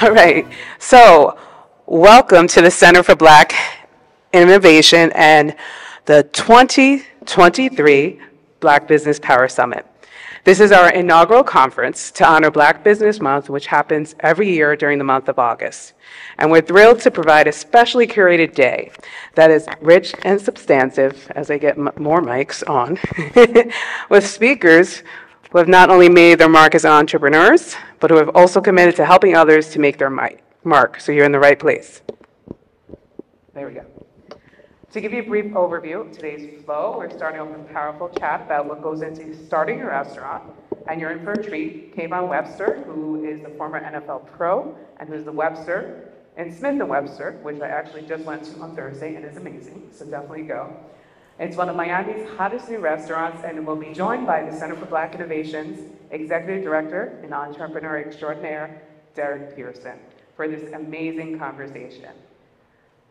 All right. So, welcome to the Center for Black Innovation and the 2023 Black Business Power Summit. This is our inaugural conference to honor Black Business Month, which happens every year during the month of August. And we're thrilled to provide a specially curated day that is rich and substantive, as I get more mics on, with speakers who have not only made their mark as entrepreneurs, but who have also committed to helping others to make their mark. So you're in the right place. There we go. To give you a brief overview of today's flow, we're starting off with a powerful chat about what goes into starting a restaurant, and you're in for a treat. Kayvon Webster, who is the former NFL pro, and who's the Webster in Smith & Webster, which I actually just went to on Thursday, and is amazing, so definitely go. It's one of Miami's hottest new restaurants, and will be joined by the Center for Black Innovation's Executive Director and Entrepreneur Extraordinaire, Derrick Pearson, for this amazing conversation.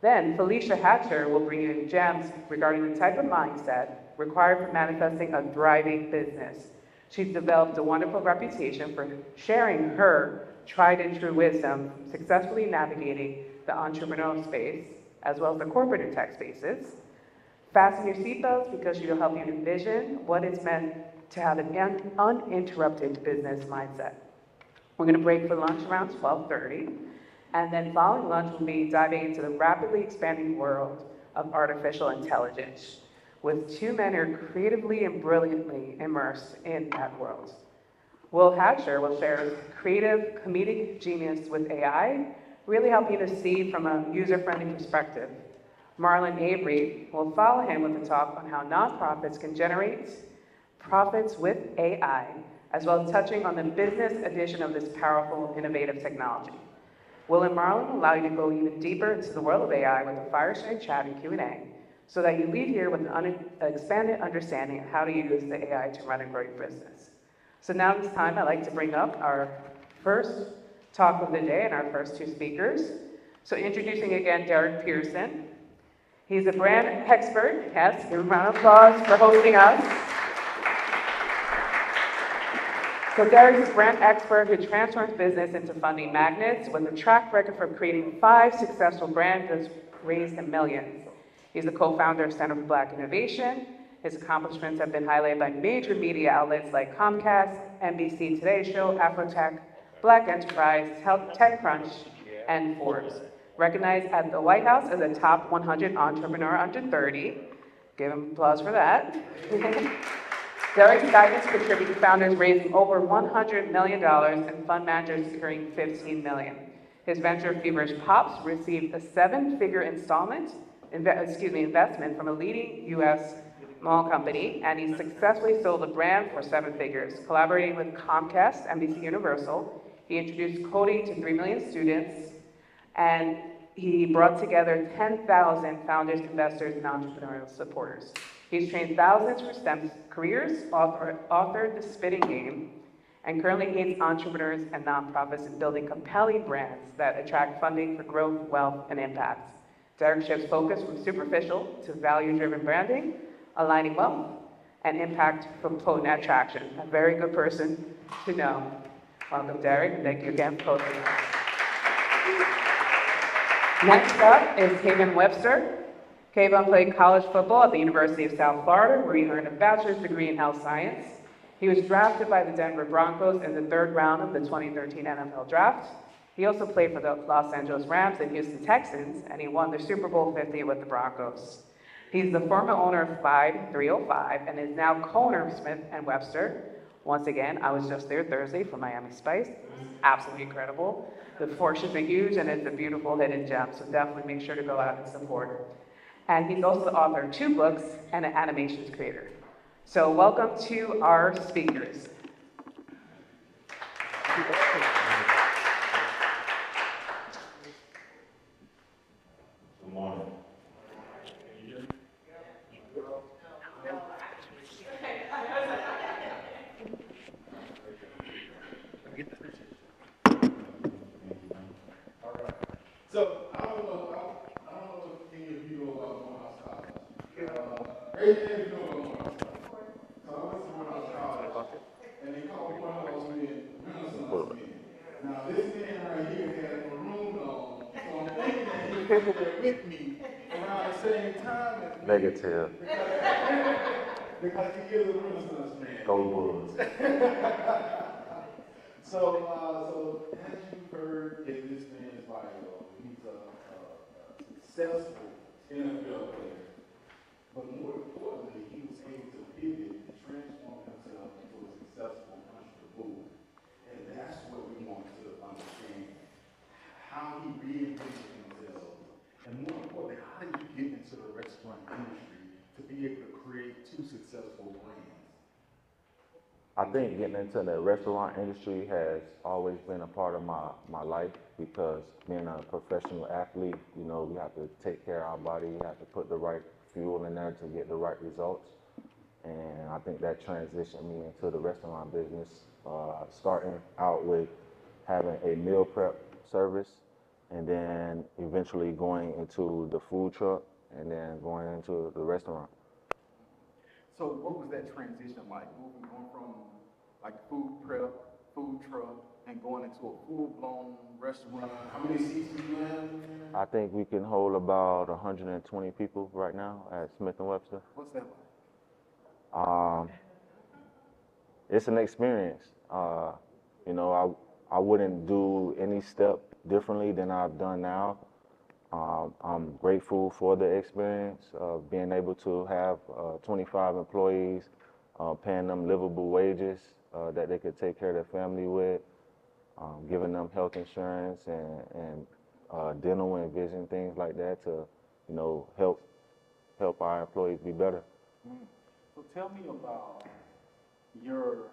Then Felicia Hatcher will bring you gems regarding the type of mindset required for manifesting a thriving business. She's developed a wonderful reputation for sharing her tried and true wisdom, successfully navigating the entrepreneurial space, as well as the corporate and tech spaces. Fasten your seatbelts because she'll help you envision what it's meant to have an uninterrupted business mindset. We're going to break for lunch around 12:30. And then following lunch, we'll be diving into the rapidly expanding world of artificial intelligence, with two men who are creatively and brilliantly immersed in that world. Will Hatcher will share his creative, comedic genius with AI, really helping you to see from a user-friendly perspective. Marlon Avery will follow him with a talk on how nonprofits can generate profits with AI, as well as touching on the business edition of this powerful, innovative technology. Will and Marlon will allow you to go even deeper into the world of AI with a fireside chat and Q&A, so that you leave here with an expanded understanding of how to use the AI to run a great business. So now it's time I'd like to bring up our first talk of the day and our first two speakers. So introducing again Derrick Pearson. He's a brand expert. Yes, give him a round of applause for hosting us. So Derrick's a brand expert who transforms business into funding magnets with a track record for creating 5 successful brands that's raised millions. He's the co-founder of Center for Black Innovation. His accomplishments have been highlighted by major media outlets like Comcast, NBC Today Show, Afrotech, Black Enterprise, TechCrunch, and Forbes. Recognized at the White House as a top 100 entrepreneur under 30. Give him applause for that. Derrick's guidance contributed to founders raising over $100 million and fund managers securing $15 million. His venture Feverish Pops received a 7-figure investment from a leading U.S. mall company, and he successfully sold the brand for 7 figures. Collaborating with Comcast, NBC Universal, he introduced coding to 3 million students, and he brought together 10,000 founders, investors, and entrepreneurial supporters. He's trained thousands for STEM careers, authored The Spitting Game, and currently aids entrepreneurs and nonprofits in building compelling brands that attract funding for growth, wealth, and impact. Derrick shifts focus from superficial to value-driven branding, aligning wealth and impact from potent attraction. A very good person to know. Welcome, Derrick, and thank you again for hosting us. Next up is Kayvon Webster. Kayvon played college football at the University of South Florida, where he earned a bachelor's degree in health science. He was drafted by the Denver Broncos in the 3rd round of the 2013 NFL Draft. He also played for the Los Angeles Rams and Houston Texans, and he won the Super Bowl 50 with the Broncos. He's the former owner of 5305 and is now co-owner of Smith & Webster. Once again, I was just there Thursday for Miami Spice. It was absolutely incredible. The portions are huge, and it's a beautiful hidden gem, so definitely make sure to go out and support. And he's also the author of 2 books and an animations creator. So welcome to our speakers. Good morning. So I don't know if any of you know about Morehouse College. Raise your hand if you know about Morehouse College. So I went to Morehouse College, and they called one of those men Renaissance men. Now this man right here had there with me around the same time as me. Negative. Because he is a Renaissance man. Go Bulls. So as you've heard in this man's bio, he's a successful NFL player. But more importantly, he was able to pivot and transform himself into a successful entrepreneur. And that's what we want to understand. How he reinvented himself. And more importantly, how did you get into the restaurant industry to be able to create two successful brands? I think getting into the restaurant industry has always been a part of my life because being a professional athlete, you know, we have to take care of our body, we have to put the right fuel in there to get the right results. And I think that transitioned me into the restaurant business, starting out with having a meal prep service and then eventually going into the food truck and then going into the restaurant. So what was that transition like, going from like food prep, food truck, and going into a full-blown restaurant? How many seats do you have? I think we can hold about 120 people right now at Smith & Webster. What's that like? It's an experience. You know, I wouldn't do any step differently than I've done now. I'm grateful for the experience of being able to have 25 employees, paying them livable wages that they could take care of their family with, giving them health insurance and dental and vision, things like that to, you know, help our employees be better. So tell me about your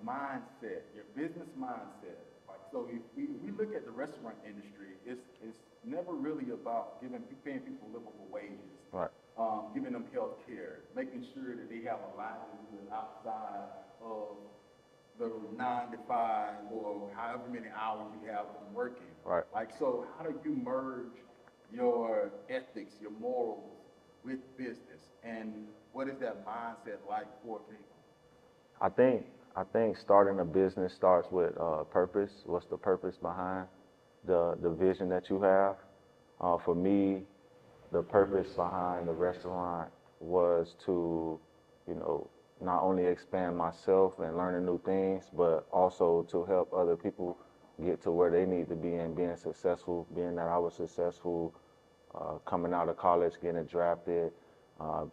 mindset, your business mindset. Like, so if we look at the restaurant industry, it's never really about paying people livable wages, right? Giving them health care, making sure that they have a livelihood outside of the 9 to 5 or however many hours you have them working. Right. Like, so how do you merge your ethics, your morals with business, and what is that mindset like for people? I think starting a business starts with purpose. What's the purpose behind the vision that you have? For me, the purpose behind the restaurant was to, you know, not only expand myself and learning new things, but also to help other people get to where they need to be and being successful, being that I was successful coming out of college, getting drafted,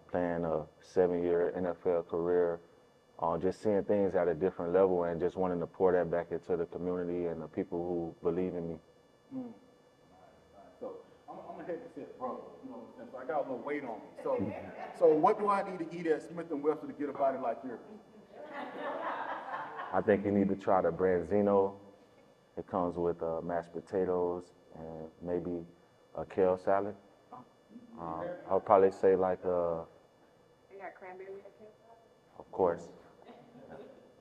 playing a 7-year NFL career, just seeing things at a different level and just wanting to pour that back into the community and the people who believe in me. So I'm a heavy set brother, you know what I'm saying? So I got a little weight on me. So what do I need to eat at Smith & Webster to get a body like yours? I think you need to try the branzino. It comes with mashed potatoes and maybe a kale salad. I would probably say like They got cranberry and kale salad? of course.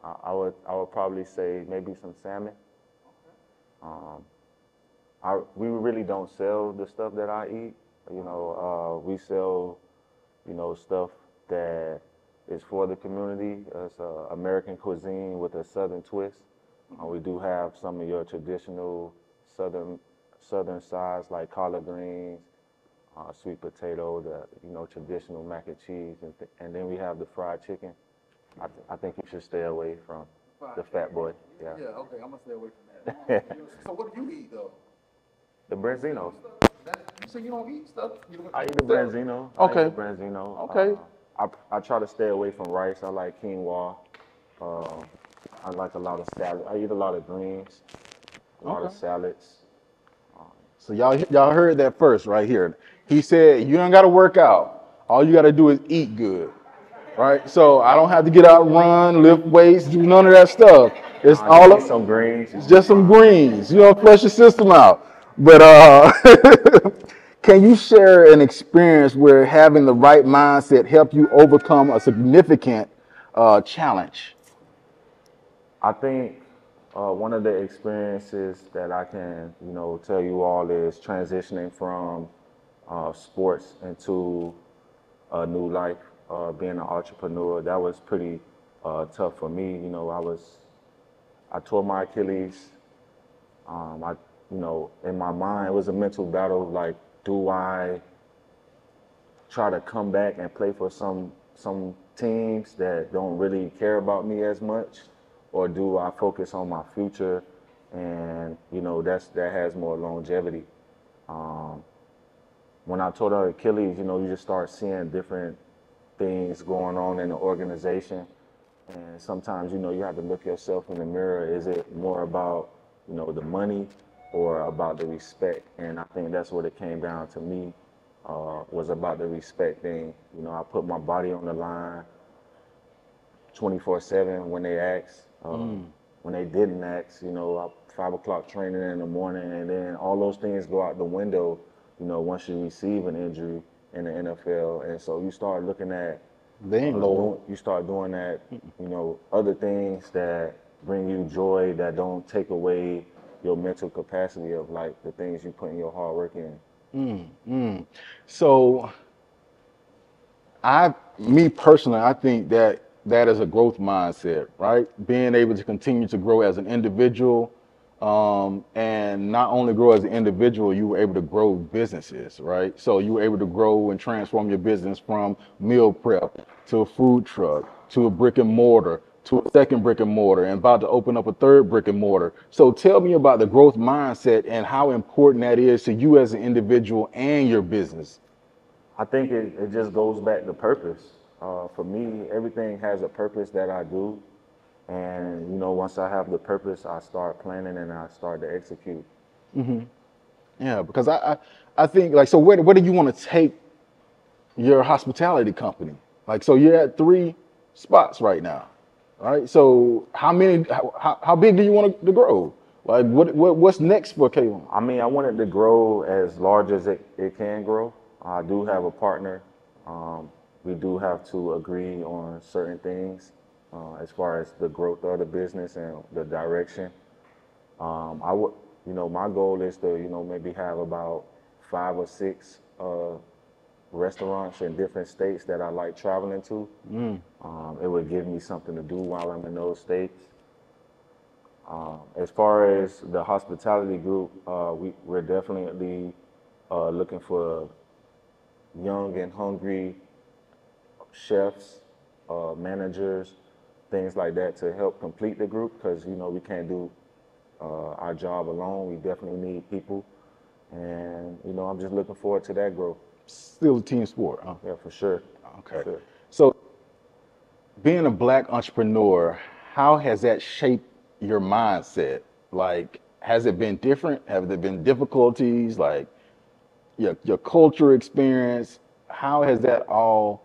I would probably say maybe some salmon. We really don't sell the stuff that I eat. You know, we sell, you know, stuff that is for the community. It's American cuisine with a Southern twist. We do have some of your traditional Southern sides like collard greens, sweet potato, the traditional mac and cheese, and then we have the fried chicken. I think you should stay away from the fat boy. Yeah. Yeah, okay, I'm gonna stay away from that. So what do you eat though? The branzino. You say you don't eat stuff? I eat the branzino. Okay. I eat the branzino. Okay. I try to stay away from rice. I like quinoa. I like a lot of salad. I eat a lot of greens, a lot of salads. So y'all heard that first right here. He said you don't got to work out. All you got to do is eat good, right? So I don't have to get out, run, lift weights, do none of that stuff. It's all Eat some greens. It's just some greens. You know, flush your system out. But can you share an experience where having the right mindset helped you overcome a significant challenge? I think one of the experiences that I can, tell you all is transitioning from sports into a new life, being an entrepreneur. That was pretty tough for me. I tore my Achilles. you know, in my mind, it was a mental battle. Like, do I try to come back and play for some teams that don't really care about me as much, or do I focus on my future, and you know that has more longevity. Um, when I tore the Achilles, you know, you just start seeing different things going on in the organization, and sometimes you know you have to look yourself in the mirror. Is it more about, you know, the money or about the respect? And I think that's what it came down to me, was about the respect thing. You know, I put my body on the line 24/7 when they asked. When they didn't ask, you know, 5 o'clock training in the morning, and then all those things go out the window, you know, once you receive an injury in the NFL. And so you start looking at, They ain't low. you start doing that, you know, other things that bring you joy, that don't take away your mental capacity of like the things you put in your hard work in. So me personally, I think that that is a growth mindset, right? Being able to continue to grow as an individual, and not only grow as an individual, you were able to grow businesses, right? So you were able to grow and transform your business from meal prep to a food truck to a brick and mortar to a second brick and mortar and about to open up a third brick and mortar. So tell me about the growth mindset and how important that is to you as an individual and your business. I think it just goes back to purpose. For me, everything has a purpose that I do. And, you know, once I have the purpose, I start planning and I start to execute. Yeah, because I think like, so where do you want to take your hospitality company? Like, so you're at 3 spots right now, right? So how big do you want to grow? Like what's next for Kayvon? I mean, I want it to grow as large as it can grow. I do have a partner. We do have to agree on certain things as far as the growth of the business and the direction. I would, you know, my goal is to, you know, maybe have about 5 or 6 restaurants in different states that I like traveling to. It would give me something to do while I'm in those states. As far as the hospitality group, we're definitely looking for young and hungry chefs, managers, things like that to help complete the group, because you know we can't do our job alone. We definitely need people, and you know I'm just looking forward to that growth. Still a team sport, huh? Yeah, for sure. Okay. For sure. So being a black entrepreneur, how has that shaped your mindset? Like, has it been different? Have there been difficulties? Like your culture experience? How has that all,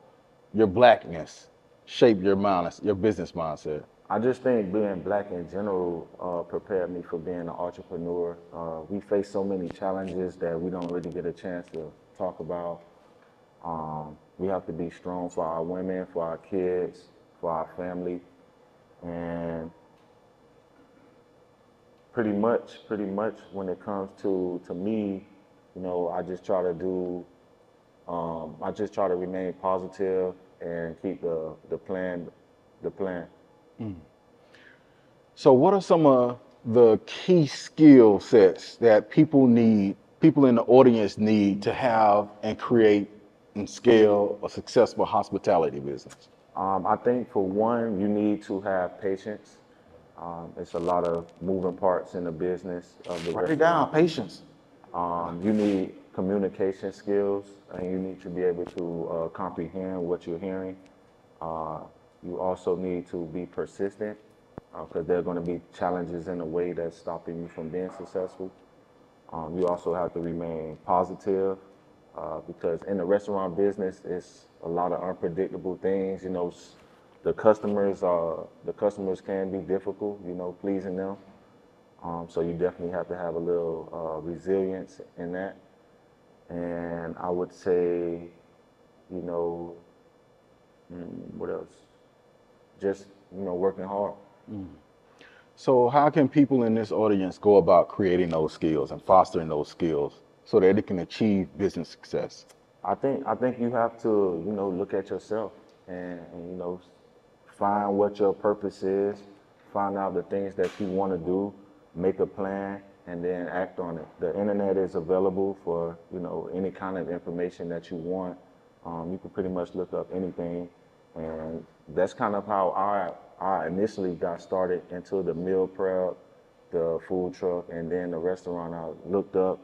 your blackness, shaped your mind, your business mindset? I just think being black in general prepared me for being an entrepreneur. We face so many challenges that we don't really get a chance to talk about. We have to be strong for our women, for our kids, for our family, and pretty much when it comes to me, you know, I just try to remain positive and keep the plan. So what are some of the key skill sets that people in the audience need to have and create and scale a successful hospitality business? I think for one, you need to have patience. It's a lot of moving parts in the business of the Write it restaurant. down, patience. You need communication skills, and you need to be able to comprehend what you're hearing. You also need to be persistent, because there are going to be challenges in the way that's stopping you from being successful. You also have to remain positive, because in the restaurant business, it's a lot of unpredictable things. You know, the customers can be difficult, you know, pleasing them. So you definitely have to have a little resilience in that. And I would say, you know, what else? Just, you know, working hard. So how can people in this audience go about creating those skills and fostering those skills so that they can achieve business success? I think you have to, you know, look at yourself and you know, find what your purpose is, find out the things that you want to do, make a plan, and then act on it. The internet is available for, you know, any kind of information that you want. You can pretty much look up anything, and that's kind of how I initially got started into the meal prep, the food truck, and then the restaurant. I looked up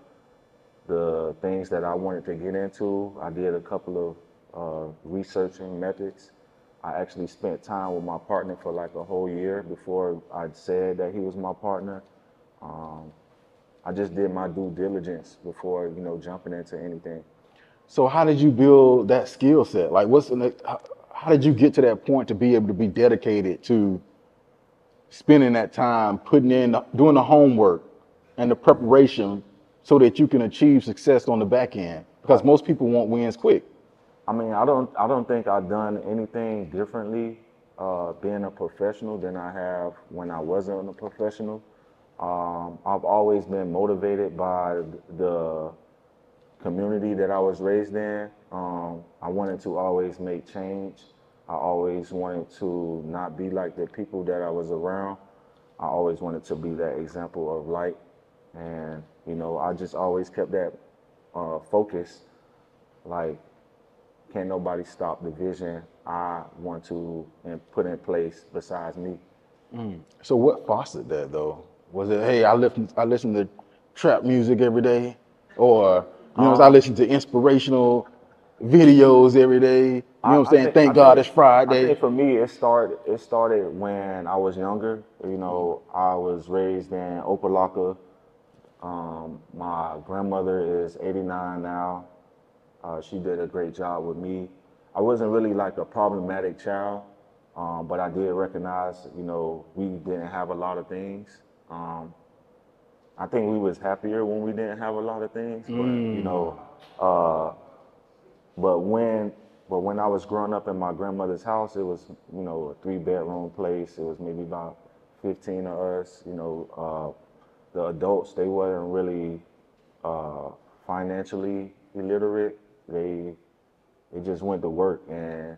the things that I wanted to get into. I did a couple of researching methods. I actually spent time with my partner for like a whole year before I said that he was my partner. I just did my due diligence before, you know, jumping into anything. So how did you build that skill set? Like, how did you get to that point to be able to be dedicated to spending that time, putting in, doing the homework and the preparation so that you can achieve success on the back end? Because most people want wins quick. I mean, I don't think I've done anything differently being a professional than I have when I wasn't a professional. I've always been motivated by the community that I was raised in. I wanted to always make change. I always wanted to not be like the people that I was around. I always wanted to be that example of light. And, you know, I just always kept that focus. Like, can't nobody stop the vision I want to put in place besides me. So what fostered that though? Was it, hey, I listen to trap music every day? Or, you know, I listen to inspirational videos every day? You know what I'm saying? Thank God it's Friday. I think for me, it started when I was younger. You know, I was raised in Opalaka. My grandmother is 89 now. She did a great job with me. I wasn't really like a problematic child, but I did recognize, you know, we didn't have a lot of things. I think we was happier when we didn't have a lot of things, but you know, but when I was growing up in my grandmother's house, it was, you know, a 3-bedroom place. It was maybe about 15 of us. You know, the adults, they weren't really financially illiterate. They just went to work, and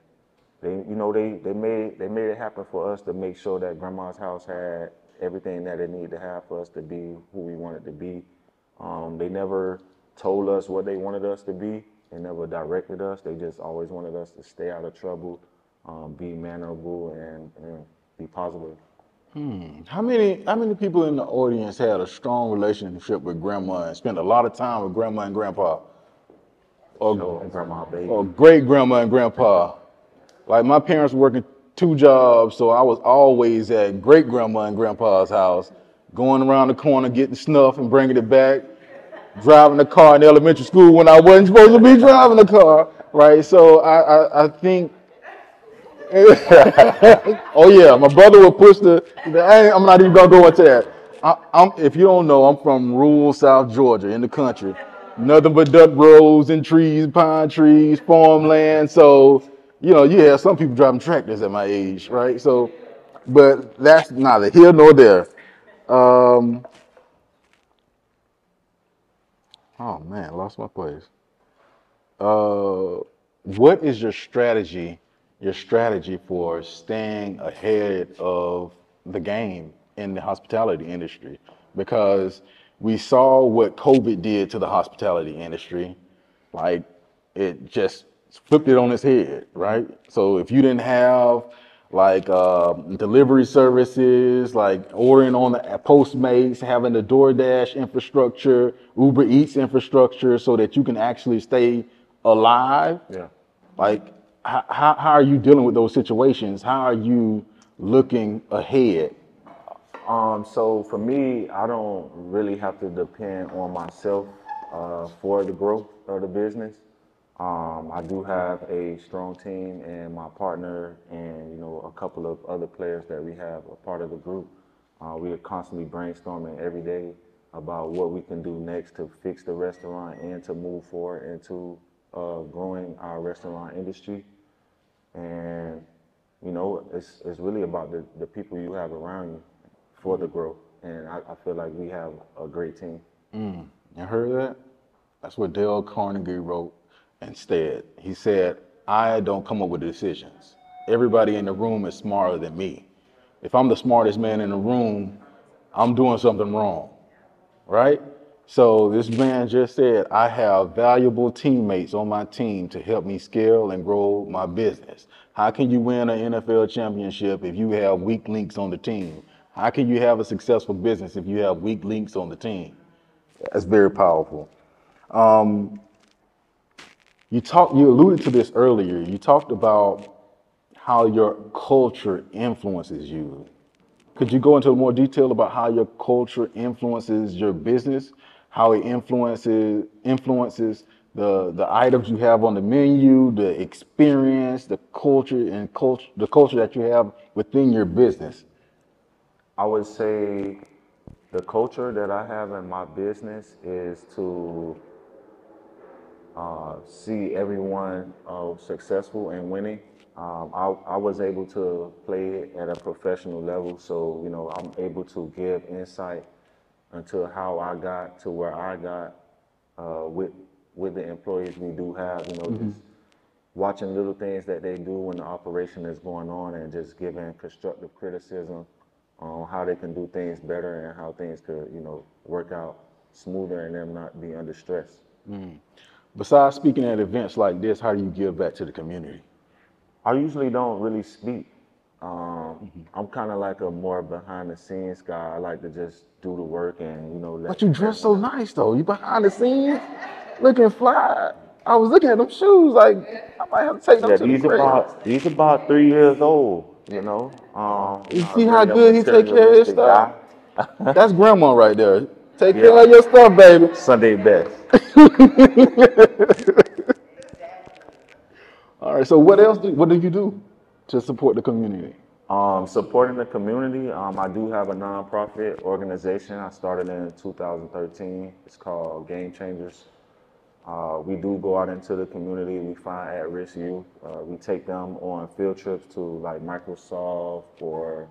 they, you know, they made it happen for us to make sure that grandma's house had everything that it needed to have for us to be who we wanted to be. They never told us what they wanted us to be. They never directed us. They just always wanted us to stay out of trouble, be mannerable, and be positive. How many people in the audience had a strong relationship with grandma and spent a lot of time with grandma and grandpa? Or grandma, baby. Or great grandma and grandpa? Like, my parents were working 2 jobs, so I was always at great grandma and grandpa's house, going around the corner, getting snuff and bringing it back, driving the car in elementary school when I wasn't supposed to be driving the car, right? So I think, oh yeah, my brother would push I'm not even gonna go into that. If you don't know, I'm from rural South Georgia in the country. Nothing but duck roads and trees, pine trees, farmland. So, you know, you have some people driving tractors at my age, right? So, but that's neither here nor there. Oh man, lost my place. What is your strategy for staying ahead of the game in the hospitality industry? Because we saw what COVID did to the hospitality industry. Like, it just flipped it on its head, right? So if you didn't have like delivery services, like ordering on the Postmates, having the DoorDash infrastructure, Uber Eats infrastructure, so that you can actually stay alive. Yeah. Like, how are you dealing with those situations? How are you looking ahead? So for me, I don't really have to depend on myself for the growth of the business. I do have a strong team and my partner and, you know, a couple of other players that we have a part of the group. We are constantly brainstorming every day about what we can do next to fix the restaurant and to move forward into growing our restaurant industry. And, you know, it's really about the people you have around you for the growth. And I feel like we have a great team. You heard that? That's what Dale Carnegie wrote instead. He said, I don't come up with decisions. Everybody in the room is smarter than me. If I'm the smartest man in the room, I'm doing something wrong. right? So this man just said, I have valuable teammates on my team to help me scale and grow my business. How can you win an NFL championship if you have weak links on the team? How can you have a successful business if you have weak links on the team? That's very powerful. You alluded to this earlier. You talked about how your culture influences you. Could you go into more detail about how your culture influences your business, how it influences the items you have on the menu, the experience, the culture the culture that you have within your business? I would say the culture that I have in my business is to see everyone successful and winning. I was able to play at a professional level, so I'm able to give insight into how I got to where I got with the employees we do have. Just watching little things that they do when the operation is going on, and just giving constructive criticism on how they can do things better and how things could work out smoother and them not be under stress. Besides speaking at events like this, how do you give back to the community? I usually don't really speak. I'm kind of like a more behind the scenes guy. I like to just do the work and let But you dress so everyone else. nice though. You behind the scenes, looking fly. I was looking at them shoes, like I might have to take them Yeah, to the crib. these about 3 years old. You Not see how really a good he take care of his materialistic stuff? guy. That's grandma right there. Take care Yeah, of your stuff, baby. Sunday best. All right. So what do you do to support the community? Supporting the community. I do have a nonprofit organization. I started in 2013. It's called Game Changers. We do go out into the community. We find at-risk youth. We take them on field trips to like Microsoft or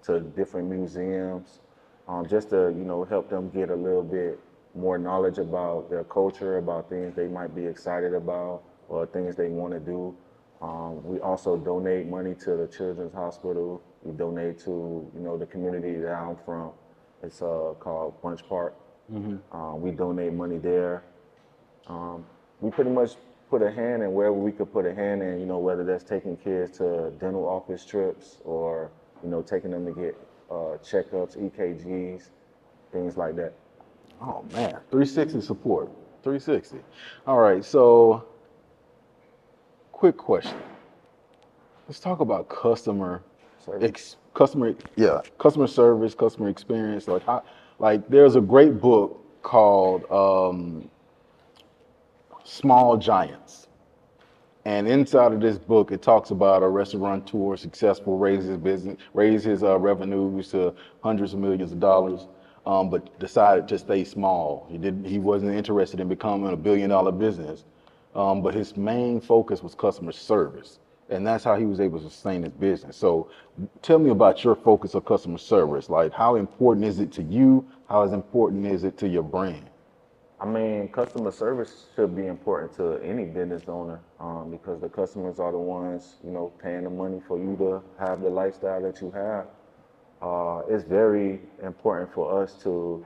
to different museums, just to help them get a little bit more knowledge about their culture, about things they might be excited about, or things they want to do. We also donate money to the Children's Hospital. We donate to the community that I'm from. It's called Bunch Park. We donate money there. We pretty much put a hand in wherever we could put a hand in, whether that's taking kids to dental office trips or, taking them to get checkups, EKGs, things like that. Oh man, 360 support. 360. All right. So, quick question. Let's talk about Service. customer service, customer experience. Like there's a great book called Small Giants. And inside of this book, it talks about a restaurateur successful, raise his revenues to hundreds of millions of dollars, but decided to stay small. He wasn't interested in becoming $1 billion business, but his main focus was customer service, and that's how he was able to sustain his business. So, tell me about your focus on customer service. Like, how important is it to you? How important is it to your brand? I mean, customer service should be important to any business owner, because the customers are the ones, paying the money for you to have the lifestyle that you have. It's very important for us to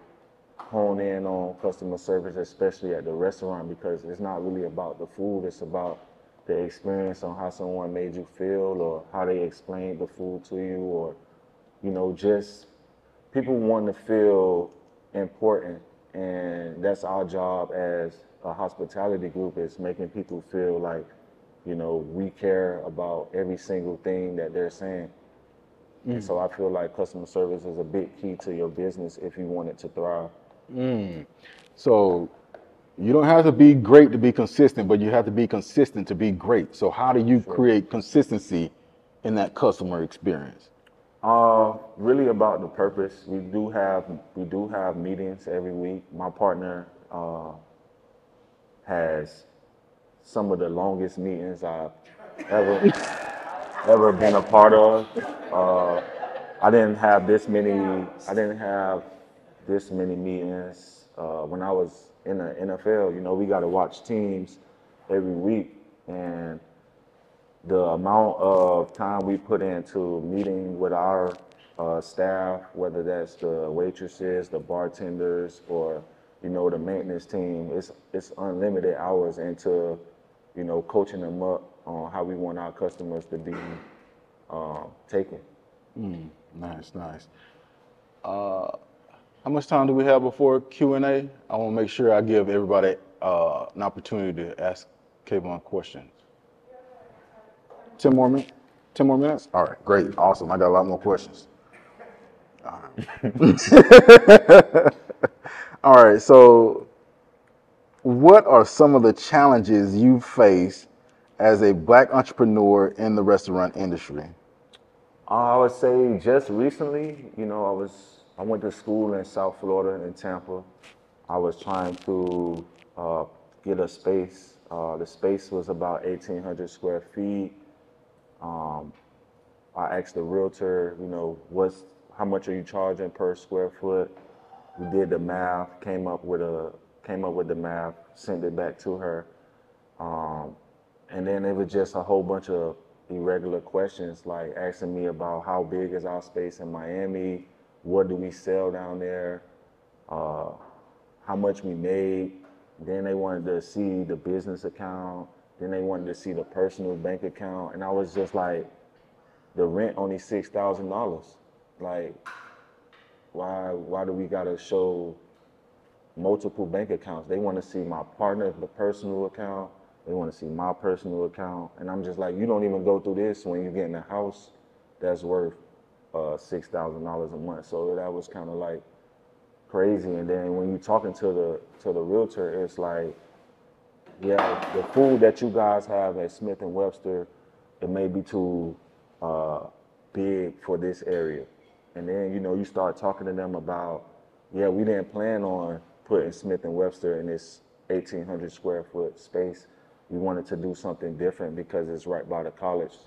hone in on customer service, especially at the restaurant, because it's not really about the food. It's about the experience on how someone made you feel, or how they explained the food to you, or, just people want to feel important. And that's our job as a hospitality group, is making people feel like, we care about every single thing that they're saying. And so I feel like customer service is a big key to your business if you want it to thrive. So you don't have to be great to be consistent, but you have to be consistent to be great. So how do you create consistency in that customer experience? Really about the purpose. We do have meetings every week. My partner has some of the longest meetings I've ever ever been a part of. Uh, I didn't have this many. I didn't have this many meetings when I was in the NFL. We got to watch teams every week, and the amount of time we put into meeting with our staff, whether that's the waitresses, the bartenders, or the maintenance team. It's unlimited hours into coaching them up on how we want our customers to be taken. Nice, nice. How much time do we have before Q&A? I want to make sure I give everybody an opportunity to ask Kayvon questions. 10 more minutes? 10 more minutes? All right, great, awesome. I got a lot more questions. All right. All right, so what are some of the challenges you face as a Black entrepreneur in the restaurant industry? I would say just recently, I went to school in South Florida in Tampa. I was trying to get a space. The space was about 1,800 square feet. I asked the realtor, how much are you charging per square foot? We did the math, came up with the math, sent it back to her. And then it was just a whole bunch of irregular questions, like asking me about how big is our space in Miami, what do we sell down there, how much we made. Then they wanted to see the business account. Then they wanted to see the personal bank account. And I was just like, the rent only $6,000. Like, why do we gotta show multiple bank accounts? They want to see my partner's personal account. They want to see my personal account. And I'm just like, you don't even go through this when you get in a house that's worth $6,000 a month. So that was kind of like crazy. And then when you're talking to the realtor, it's like, yeah, the food that you guys have at Smith & Webster, it may be too big for this area. And then, you start talking to them about, yeah, we didn't plan on putting Smith & Webster in this 1,800 square foot space. We wanted to do something different because it's right by the college.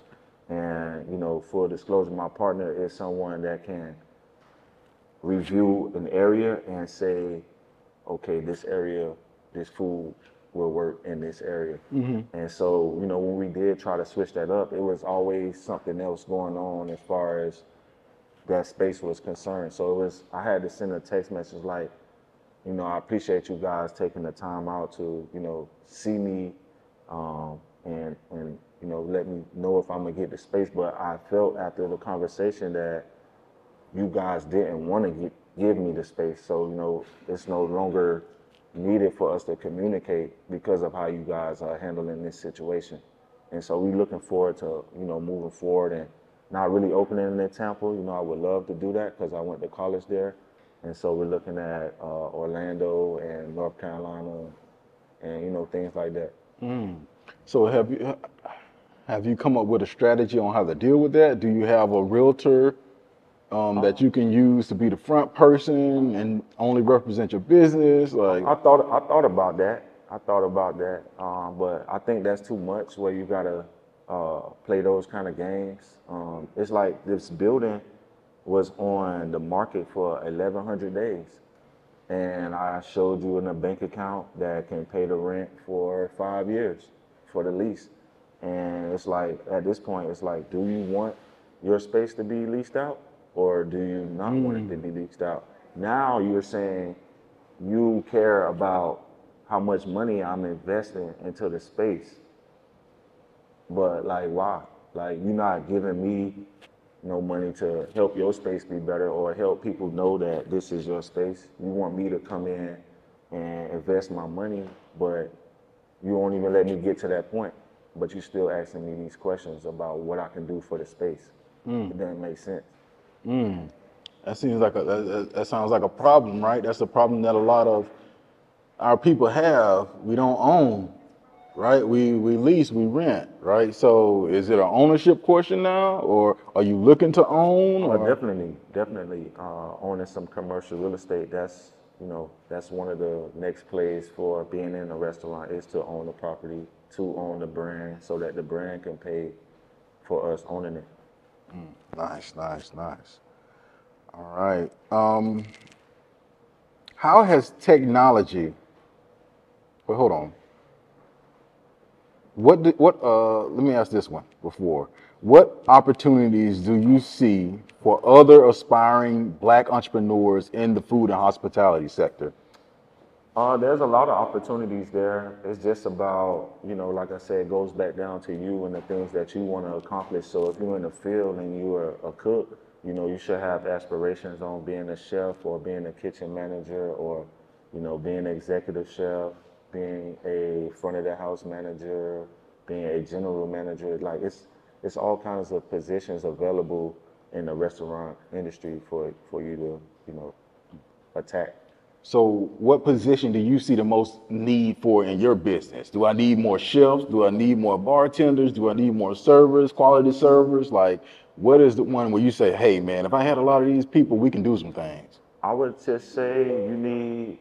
And, full disclosure, my partner is someone that can review an area and say, okay, this area, this food will work in this area. And so, when we did try to switch that up, it was always something else going on as far as that space was concerned. So I had to send a text message like, I appreciate you guys taking the time out to, see me, and let me know if I'm gonna get the space. But I felt after the conversation that you guys didn't want to give me the space. So, it's no longer needed for us to communicate because of how you guys are handling this situation. And so we're looking forward to, moving forward and not really opening in Tampa. I would love to do that because I went to college there. And so we're looking at Orlando and North Carolina and, things like that. So have you come up with a strategy on how to deal with that? Do you have a realtor that you can use to be the front person and only represent your business? Like, I thought about that. But I think that's too much where you gotta play those kind of games. It's like this building was on the market for 1,100 days. And I showed you in a bank account that can pay the rent for 5 years for the lease. And it's like, at this point, it's like, do you want your space to be leased out or do you not want it to be leased out? Now you're saying you care about how much money I'm investing into the space. But like, why? Like, you're not giving me no money to help your space be better or help people know that this is your space. You want me to come in and invest my money, but you won't even let me get to that point. But you're still asking me these questions about what I can do for the space. It doesn't make sense. That seems like that sounds like a problem, right? That's a problem that a lot of our people have. We don't own, right? We lease, we rent, right? So is it an ownership question now, or are you looking to own? Oh, Or? definitely. Owning some commercial real estate, that's one of the next plays for being in a restaurant is to own the property, to own the brand, so that the brand can pay for us owning it. Nice. All right. How has technology? Wait, hold on. Let me ask this one before. What opportunities do you see for other aspiring Black entrepreneurs in the food and hospitality sector? There's a lot of opportunities there. It's just about, like I said, it goes back down to you and the things that you want to accomplish. So if you're in the field and you're a cook, you should have aspirations on being a chef or being a kitchen manager or, being an executive chef, being a front of the house manager, being a general manager. Like it's all kinds of positions available in the restaurant industry for you to, attack. So what position do you see the most need for in your business? Do I need more chefs? Do I need more bartenders? Do I need more servers, quality servers? Like, what is the one where you say, hey, man, if I had a lot of these people, we can do some things? I would just say you need,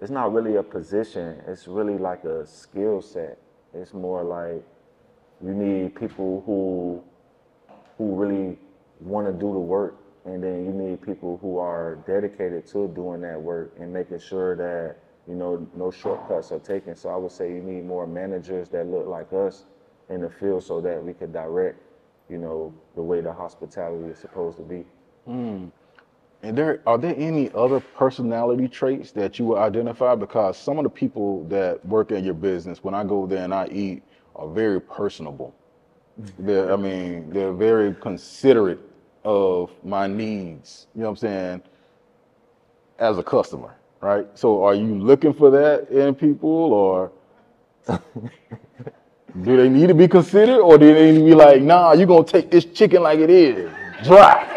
it's not really a position, it's really like a skill set. It's more like you need people who really want to do the work, and then you need people who are dedicated to doing that work and making sure that, no shortcuts are taken. So I would say you need more managers that look like us in the field so that we could direct, the way the hospitality is supposed to be. And are there any other personality traits that you will identify? Because some of the people that work at your business, when I go there and I eat, are very personable. They're very considerate of my needs, you know what I'm saying, as a customer, right? So are you looking for that in people, or do they need to be considered, or do they need to be like, nah, you're going to take this chicken like it is, dry?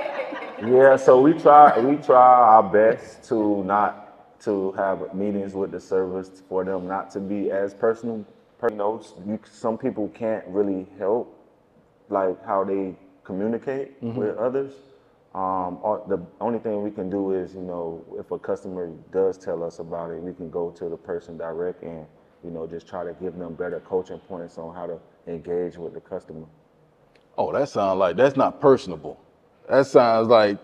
Yeah, so we try our best to not to have meetings with the servers for them not to be as personal. Some people can't really help like how they communicate with others. The only thing we can do is, if a customer does tell us about it, we can go to the person direct and, just try to give them better coaching points on how to engage with the customer. Oh, that sounds like that's not personable. That sounds like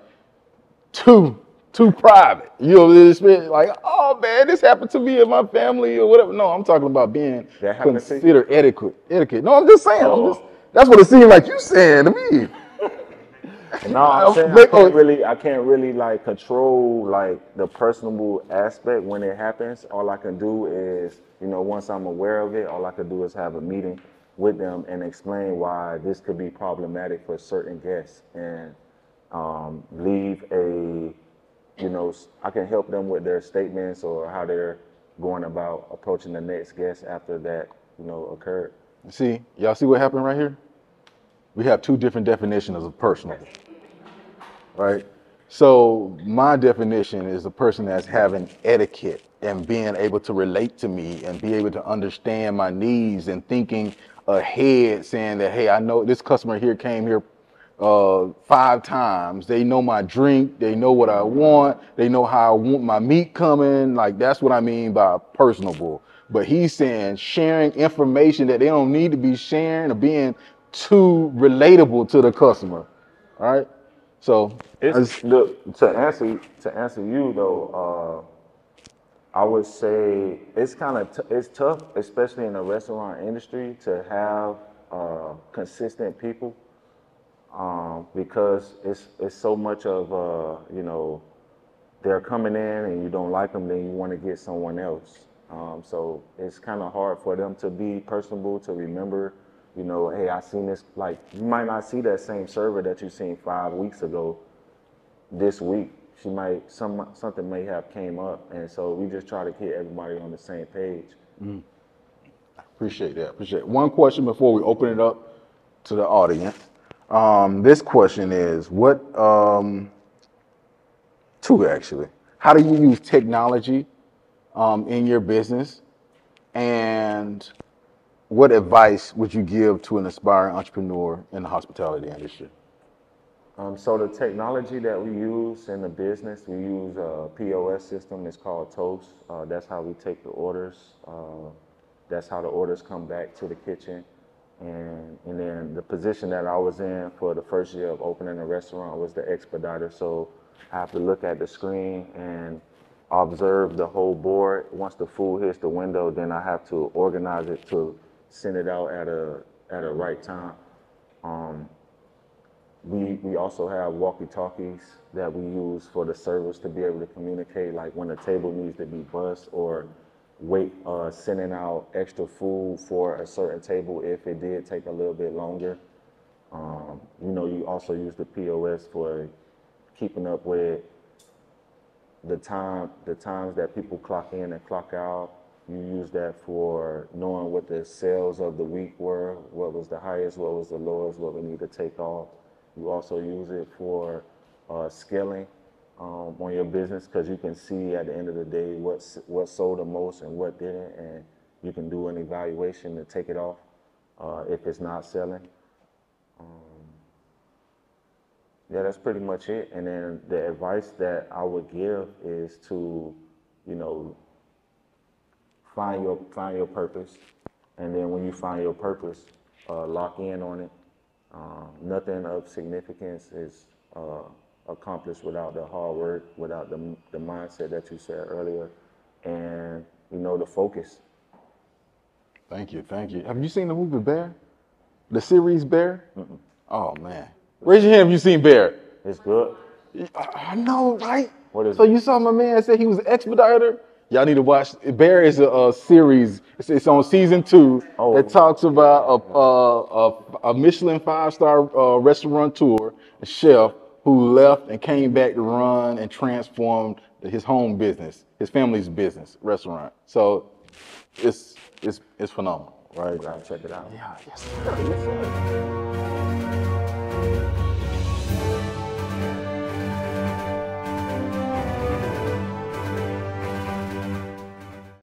too private. You know, it's like, oh man, this happened to me and my family or whatever. No, I'm talking about being considered etiquette. No, I'm just saying. That's what it seemed like you saying to me. No, I'm saying I can't really like control like the personable aspect when it happens. All I can do is, once I'm aware of it, all I can do is have a meeting with them and explain why this could be problematic for certain guests and leave a, I can help them with their statements or how they're going about approaching the next guest after that, occurred. See, y'all see what happened right here? We have two different definitions of personable, right? So my definition is a person that's having etiquette and being able to relate to me and be able to understand my needs and thinking ahead, saying that, hey, I know this customer here came here 5 times. They know my drink. They know what I want. They know how I want my meat coming. Like, that's what I mean by personable. But he's saying sharing information that they don't need to be sharing or being too relatable to the customer. All right. So look, to answer you though, I would say it's kind of it's tough, especially in the restaurant industry, to have consistent people. Because it's so much of they're coming in and you don't like them, then you want to get someone else. So it's kind of hard for them to be personable, to remember, hey, I seen this. Like, you might not see that same server that you seen 5 weeks ago this week. Something may have came up, and so we just try to get everybody on the same page. Appreciate that. One question before we open it up to the audience. This question is, two actually. How do you use technology in your business, and what advice would you give to an aspiring entrepreneur in the hospitality industry? So the technology that we use in the business, we use a POS system. It's called Toast. That's how we take the orders. That's how the orders come back to the kitchen. And then the position that I was in for the first year of opening a restaurant was the expediter. So I have to look at the screen and observe the whole board. Once the food hits the window, then I have to organize it to send it out at a right time. We also have walkie-talkies that we use for the servers to be able to communicate, like when a table needs to be bussed or sending out extra food for a certain table if it did take a little bit longer. You also use the POS for keeping up with the times that people clock in and clock out. You use that for knowing what the sales of the week were, what was the highest, what was the lowest, what we need to take off. You also use it for scaling on your business, because you can see at the end of the day what sold the most and what didn't, and you can do an evaluation to take it off if it's not selling. Yeah, that's pretty much it. And then the advice that I would give is to, find your purpose, and then when you find your purpose, lock in on it. Nothing of significance is accomplished without the hard work, without the mindset that you said earlier, and the focus. Thank you. Have you seen the movie Bear? The series Bear? Mm-mm. Oh man, raise your hand if you've seen Bear. It's good. I know, right? What is so it? You saw my man say he was an expediter? Y'all need to watch. Bear is a series. It's on season 2. Oh. That talks about a Michelin 5-star restaurateur, a chef who left and came back to run and transformed his home business, his family's business, restaurant. So it's phenomenal, right? I'll check it out. Yeah, yes, sir.